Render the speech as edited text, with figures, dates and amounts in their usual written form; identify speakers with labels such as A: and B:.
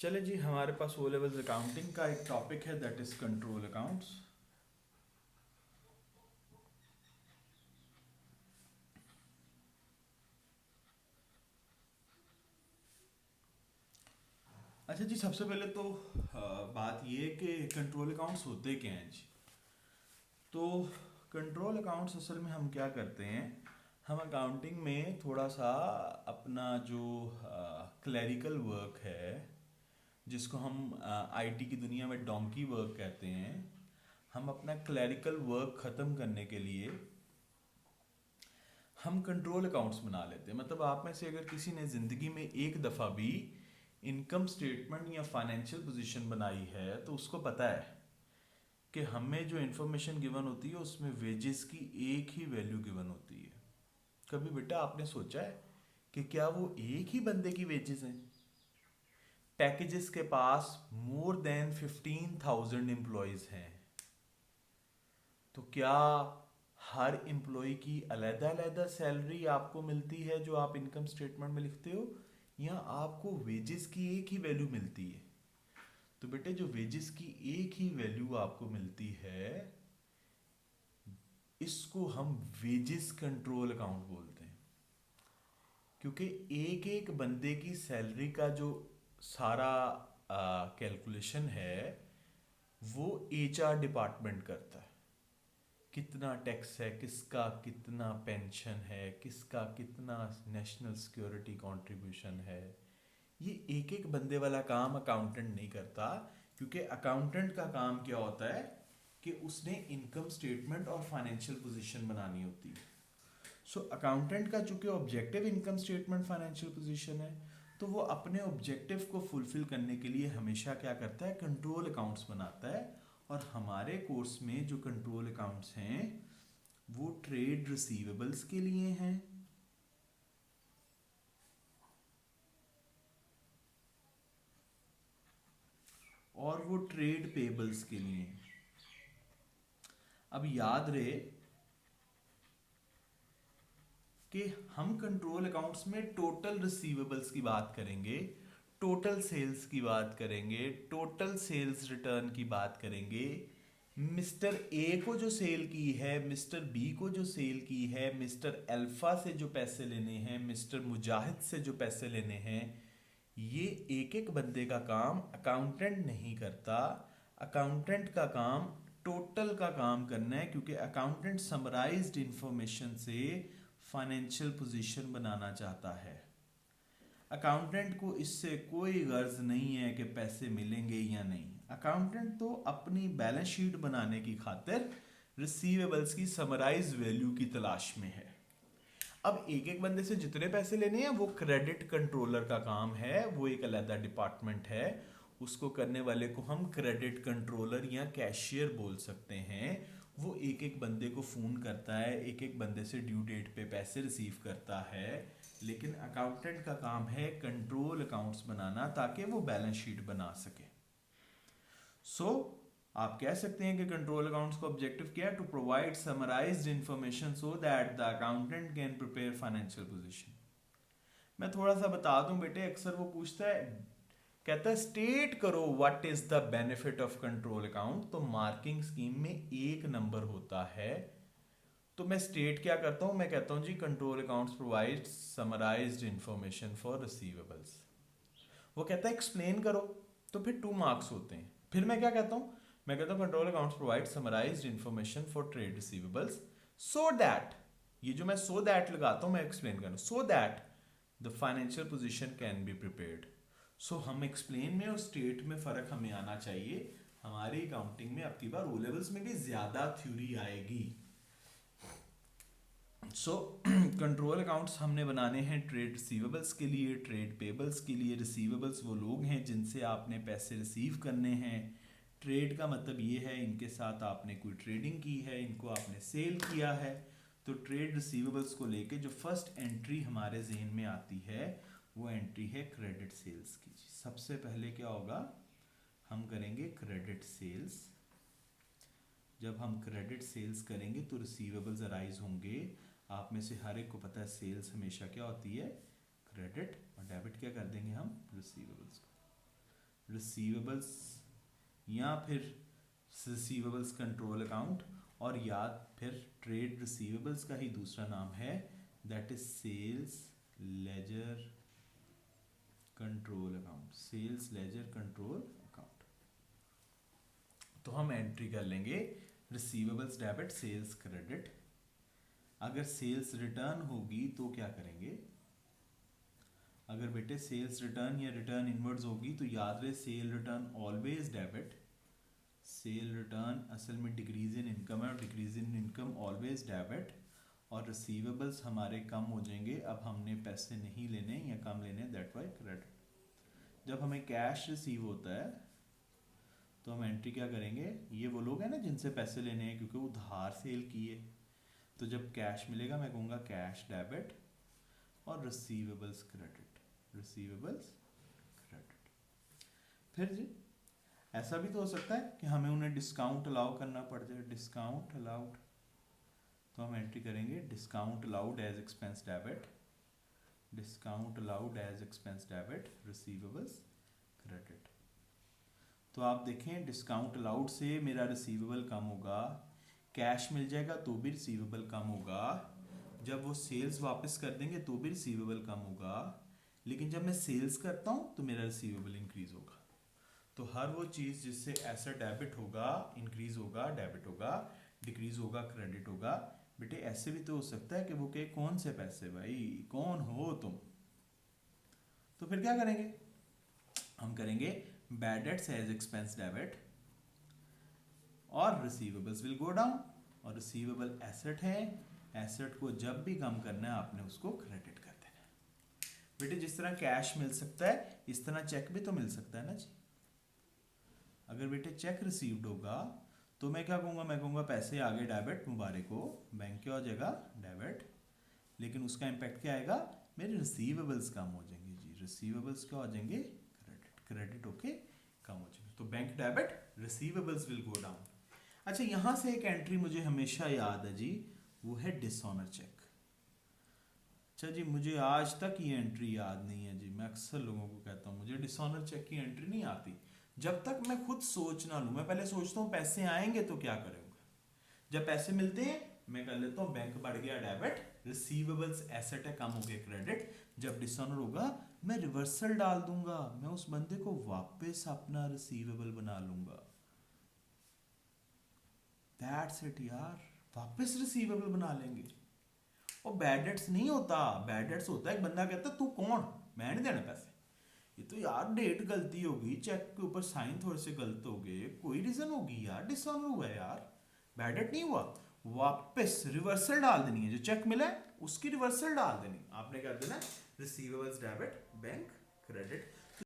A: चले जी, हमारे पास O levels accounting का एक टॉपिक है दैट इज कंट्रोल अकाउंट्स। अच्छा जी, सबसे पहले तो बात ये है कि कंट्रोल अकाउंट्स होते क्या हैं जी। तो कंट्रोल अकाउंट्स असल में हम क्या करते हैं, हम अकाउंटिंग में थोड़ा सा अपना जो क्लैरिकल वर्क है, जिसको हम आईटी की दुनिया में डोंकी वर्क कहते हैं, हम अपना क्लैरिकल वर्क ख़त्म करने के लिए हम कंट्रोल अकाउंट्स बना लेते हैं। मतलब आप में से अगर किसी ने ज़िंदगी में एक दफ़ा भी इनकम स्टेटमेंट या फाइनेंशियल पोजीशन बनाई है तो उसको पता है कि हमें जो इन्फॉर्मेशन गिवन होती है उसमें वेजेस की एक ही वैल्यू गिवन होती है। कभी बेटा आपने सोचा है कि क्या वो एक ही बंदे की वेजेस हैं? पैकेजेस के पास मोर देन 15,000 एम्प्लॉयज़ हैं, तो क्या हर एम्प्लॉय की अलग अलग सैलरी आपको मिलती है जो आप इनकम स्टेटमेंट में लिखते हो, या आपको वेजेस की एक ही वैल्यू मिलती है? तो बेटे जो वेजेस की एक ही वैल्यू आपको मिलती है, इसको हम वेजेस कंट्रोल अकाउंट बोलते हैं। क्योंकि एक एक बंदे की सैलरी का जो सारा कैलकुलेशन है वो एचआर डिपार्टमेंट करता है। कितना टैक्स है, किसका कितना पेंशन है, किसका कितना नेशनल सिक्योरिटी कंट्रीब्यूशन है, ये एक एक बंदे वाला काम अकाउंटेंट नहीं करता। क्योंकि अकाउंटेंट का काम क्या होता है कि उसने इनकम स्टेटमेंट और फाइनेंशियल पोजीशन बनानी होती है। सो अकाउंटेंट का चूंकि objective income statement financial position है, तो वो अपने ऑब्जेक्टिव को फुलफिल करने के लिए हमेशा क्या करता है, कंट्रोल अकाउंट्स बनाता है। और हमारे कोर्स में जो कंट्रोल अकाउंट्स हैं वो ट्रेड रिसीवेबल्स के लिए हैं और वो ट्रेड पेबल्स के लिए हैं। अब याद रहे कि हम कंट्रोल अकाउंट्स में टोटल रिसीवेबल्स की बात करेंगे, टोटल सेल्स की बात करेंगे, टोटल सेल्स रिटर्न की बात करेंगे। मिस्टर ए को जो सेल की है, मिस्टर बी को जो सेल की है, मिस्टर अल्फा से जो पैसे लेने हैं, मिस्टर मुजाहिद से जो पैसे लेने हैं, ये एक एक बंदे का काम अकाउंटेंट नहीं करता। अकाउंटेंट का काम टोटल का काम करना है, क्योंकि अकाउंटेंट समराइज्ड इंफॉर्मेशन से फाइनेंशियल पोजीशन बनाना चाहता है। अकाउंटेंट को इससे कोई गर्ज नहीं है कि पैसे मिलेंगे या नहीं। अकाउंटेंट तो अपनी बैलेंस शीट बनाने की खातिर रिसीवेबल्स की समराइज वैल्यू की तलाश में है। अब एक एक बंदे से जितने पैसे लेने हैं वो क्रेडिट कंट्रोलर का काम है, वो एक अलग डिपार्टमेंट है। उसको करने वाले को हम क्रेडिट कंट्रोलर या कैशियर बोल सकते हैं। वो एक एक बंदे को फ़ोन करता है, एक एक बंदे से ड्यू डेट पे पैसे रिसीव करता है। लेकिन अकाउंटेंट का काम है कंट्रोल अकाउंट्स बनाना, ताकि वो बैलेंस शीट बना सके। आप कह सकते हैं कि कंट्रोल अकाउंट्स का ऑब्जेक्टिव क्या है, to provide summarised information so that the accountant can prepare financial position. मैं थोड़ा सा बता दूं बेटे, अक्सर वो पूछता है, कहता है स्टेट करो what is the benefit of control account. तो मार्किंग स्कीम में एक नंबर होता है, तो मैं स्टेट क्या करता हूं, मैं कहता हूं जी control accounts provide summarised information for receivables. वो कहता है एक्सप्लेन करो, तो फिर 2 मार्क्स होते हैं। फिर मैं क्या कहता हूं, मैं कहता हूं control accounts provide summarised information for trade receivables so that, ये जो मैं सो दैट लगाता हूं मैं एक्सप्लेन करूं, so that the financial position can be prepared. सो हम एक्सप्लेन में और स्टेट में फ़र्क हमें आना चाहिए। हमारी अकाउंटिंग में अब की बार ओ लेवल्स में भी ज़्यादा थ्योरी आएगी। सो कंट्रोल अकाउंट्स हमने बनाने हैं ट्रेड रिसीवेबल्स के लिए, ट्रेड पेबल्स के लिए। रिसीवेबल्स वो लोग हैं जिनसे आपने पैसे रिसीव करने हैं। ट्रेड का मतलब ये है इनके साथ आपने कोई ट्रेडिंग की है, इनको आपने सेल किया है। तो ट्रेड रिसीवेबल्स को लेके जो फर्स्ट एंट्री हमारे जहन में आती है वो एंट्री है क्रेडिट सेल्स की। सबसे पहले क्या होगा, हम करेंगे क्रेडिट सेल्स। जब हम क्रेडिट सेल्स करेंगे तो रिसीवेबल्स अराइज होंगे। आप में से हर एक को पता है सेल्स हमेशा क्या होती है, क्रेडिट, और डेबिट क्या कर देंगे हम, रिसीवेबल्स को। रिसीवेबल्स या फिर रिसीवेबल्स कंट्रोल अकाउंट, और या फिर ट्रेड रिसीवेबल्स का ही दूसरा नाम है that is sales ledger control account, sales ledger control account. तो हम एंट्री कर लेंगे रिसीवेबल्स डेबिट सेल्स क्रेडिट। अगर सेल्स रिटर्न होगी तो क्या करेंगे, अगर बेटे सेल्स रिटर्न या रिटर्न इनवर्ड्स होगी तो याद रहे sale return always debit, sale return असल में डिक्रीज इन इनकम है और decrease in income always debit, और रिसीवेबल्स हमारे कम हो जाएंगे, अब हमने पैसे नहीं लेने या कम लेने, दैट वाई क्रेडिट। जब हमें कैश रिसीव होता है तो हम एंट्री क्या करेंगे, ये वो लोग हैं ना जिनसे पैसे लेने हैं क्योंकि उधार सेल किए, तो जब कैश मिलेगा मैं कहूँगा कैश डेबिट और रिसीवेबल्स क्रेडिट, रिसीवेबल्स क्रेडिट। फिर जी ऐसा भी तो हो सकता है कि हमें उन्हें डिस्काउंट अलाउ करना पड़ जाए, डिस्काउंट अलाउड, तो हम एंट्री करेंगे discount allowed as expense debit, discount allowed as expense debit, receivables credit. तो आप देखें डिस्काउंट अलाउड से मेरा रिसीवेबल कम होगा, कैश मिल जाएगा तो भी रिसीवेबल कम होगा, जब वो सेल्स वापस कर देंगे तो भी रिसीवेबल कम होगा, लेकिन जब मैं सेल्स करता हूँ तो मेरा रिसीवेबल इंक्रीज होगा। तो हर वो चीज़ जिससे ऐसा डेबिट होगा इंक्रीज होगा, डेबिट होगा डिक्रीज होगा, क्रेडिट होगा। बेटे ऐसे भी तो हो सकता है कि वो कहे कौन से पैसे भाई, कौन हो तुम, तो फिर क्या करेंगे, हम करेंगे bad debts as expense debit और रिसीवेबल्स विल गो डाउन, और रिसीवेबल एसेट है, एसेट को जब भी कम करना है आपने उसको क्रेडिट कर देना है। बेटे जिस तरह कैश मिल सकता है इस तरह चेक भी तो मिल सकता है ना जी। अगर बेटे चेक रिसीव्ड होगा तो मैं क्या कहूँगा, मैं कहूँगा पैसे आ गए डेबिट, मुबारक हो, बैंक क्या हो जाएगा डेबिट, लेकिन उसका इम्पैक्ट क्या आएगा, मेरे रिसीवेबल्स कम हो जाएंगे जी, रिसीवेबल्स क्या हो जाएंगे क्रेडिट, क्रेडिट होके कम हो जाएंगे, तो bank debit receivables will go down. अच्छा यहाँ से एक एंट्री मुझे हमेशा याद है जी, वो है डिसऑनर चेक। अच्छा जी मुझे आज तक ये एंट्री याद नहीं है जी, मैं अक्सर लोगों को कहता हूँ मुझे डिसऑनर चेक की एंट्री नहीं आती, जब तक मैं खुद सोच ना लूँ। मैं पहले सोचता हूँ पैसे आएंगे तो क्या करूँगा, जब पैसे मिलते हैं मैं कर लेता हूँ बैंक बढ़ गया डेबिट, रिसीवेबल्स एसेट है कम हो गया क्रेडिट, जब डिसऑनर होगा मैं रिवर्सल डाल दूंगा, मैं उस बंदे को वापस अपना रिसीवेबल बना लूंगा, दैट्स इट यार, वापस रिसीवेबल बना लेंगे। और बैड डेट्स नहीं होता, बैड डेट्स होता है एक बंदा कहता तू कौन, मैं नहीं देना पैसे, ये तो यार डेट गलती होगी, चेक के ऊपर साइन थोड़े से गलत हो गए, कोई रीजन होगी यार, डिसऑनर हुआ है यार, बैड डेट नहीं हुआ, वापस रिवर्सल डाल देनी है, जो चेक मिला है उसकी रिवर्सल डाल देनी, आपने कर देना रिसीवेबल्स डेबिट बैंक क्रेडिट।